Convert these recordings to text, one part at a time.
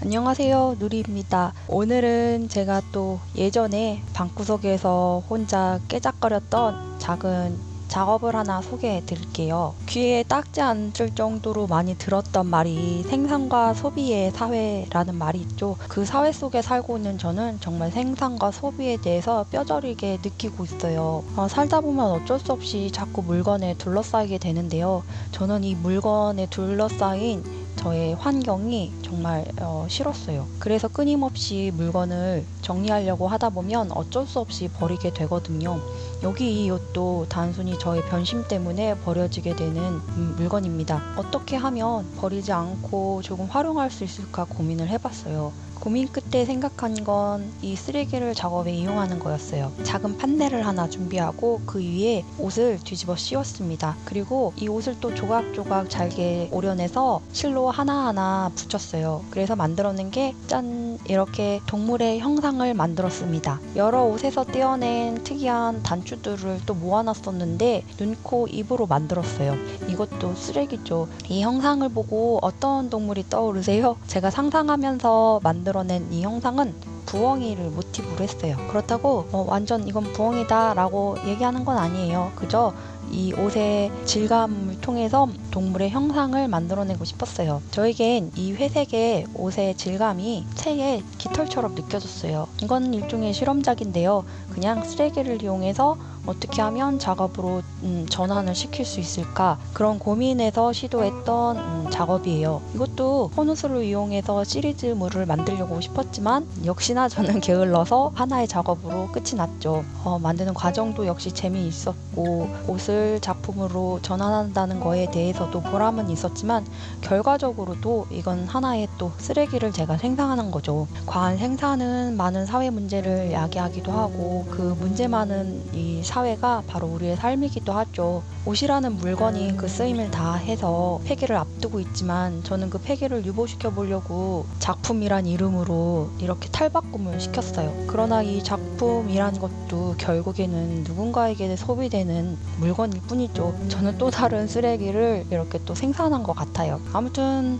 안녕하세요, 누리입니다. 오늘은 제가 또 예전에 방구석에서 혼자 깨작거렸던 작은 작업을 하나 소개해 드릴게요. 귀에 딱지 않을 정도로 많이 들었던 말이 생산과 소비의 사회라는 말이 있죠. 그 사회 속에 살고 있는 저는 정말 생산과 소비에 대해서 뼈저리게 느끼고 있어요. 살다 보면 어쩔 수 없이 자꾸 물건에 둘러싸이게 되는데요. 저는 이 물건에 둘러싸인 저의 환경이 정말 싫었어요. 그래서 끊임없이 물건을 정리하려고 하다 보면 어쩔 수 없이 버리게 되거든요. 여기 이 옷도 단순히 저의 변심 때문에 버려지게 되는 물건입니다. 어떻게 하면 버리지 않고 조금 활용할 수 있을까 고민을 해봤어요. 고민 끝에 생각한 건 이 쓰레기를 작업에 이용하는 거였어요. 작은 판넬을 하나 준비하고 그 위에 옷을 뒤집어 씌웠습니다. 그리고 이 옷을 또 조각조각 잘게 오려내서 실로 하나하나 붙였어요. 그래서 만들어낸 게 짠! 이렇게 동물의 형상을 만들었습니다. 여러 옷에서 떼어낸 특이한 단추들을 또 모아놨었는데 눈, 코, 입으로 만들었어요. 이것도 쓰레기죠. 이 형상을 보고 어떤 동물이 떠오르세요? 제가 상상하면서 만들어낸 이 형상은 부엉이를 모티브로 했어요. 그렇다고 완전 이건 부엉이다 라고 얘기하는 건 아니에요. 그저 이 옷의 질감을 통해서 동물의 형상을 만들어내고 싶었어요. 저에겐 이 회색의 옷의 질감이 새의 깃털처럼 느껴졌어요. 이건 일종의 실험작인데요. 그냥 쓰레기를 이용해서 어떻게 하면 작업으로 전환을 시킬 수 있을까, 그런 고민에서 시도했던 작업이에요. 이것도 포누스를 이용해서 시리즈물을 만들려고 싶었지만 역시나 저는 게을러서 하나의 작업으로 끝이 났죠. 만드는 과정도 역시 재미있었고 옷을 작품으로 전환한다는 거에 대해서도 보람은 있었지만 결과적으로도 이건 하나의 또 쓰레기를 제가 생산하는 거죠. 과한 생산은 많은 사회 문제를 야기하기도 하고 그 문제 많은 이 사회가 바로 우리의 삶이기도 하죠. 옷이라는 물건이 그 쓰임을 다 해서 폐기를 앞두고 있지만 저는 그 폐기를 유보시켜 보려고 작품이란 이름으로 이렇게 탈바꿈을 시켰어요. 그러나 이 작품이란 것도 결국에는 누군가에게 소비되는 물건일 뿐이죠. 저는 또 다른 쓰레기를 이렇게 또 생산한 것 같아요. 아무튼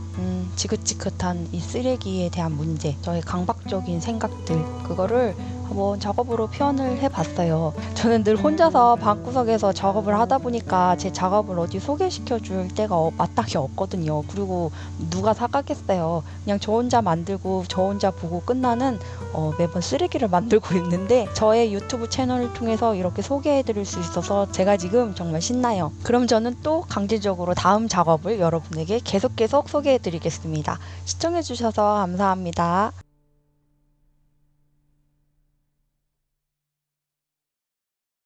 지긋지긋한 이 쓰레기에 대한 문제, 저의 강박적인 생각들, 그거를 한번 작업으로 표현을 해봤어요. 저는 늘 혼자서 방구석에서 작업을 하다 보니까 제 작업을 어디 소개시켜 줄 데가 마땅히 없거든요. 그리고 누가 사가겠어요. 그냥 저 혼자 만들고 저 혼자 보고 끝나는 매번 쓰레기를 만들고 있는데 저의 유튜브 채널을 통해서 이렇게 소개해 드릴 수 있어서 제가 지금 정말 신나요. 그럼 저는 또 강제적으로 다음 작업을 여러분에게 계속 소개해 드리겠습니다. 시청해 주셔서 감사합니다.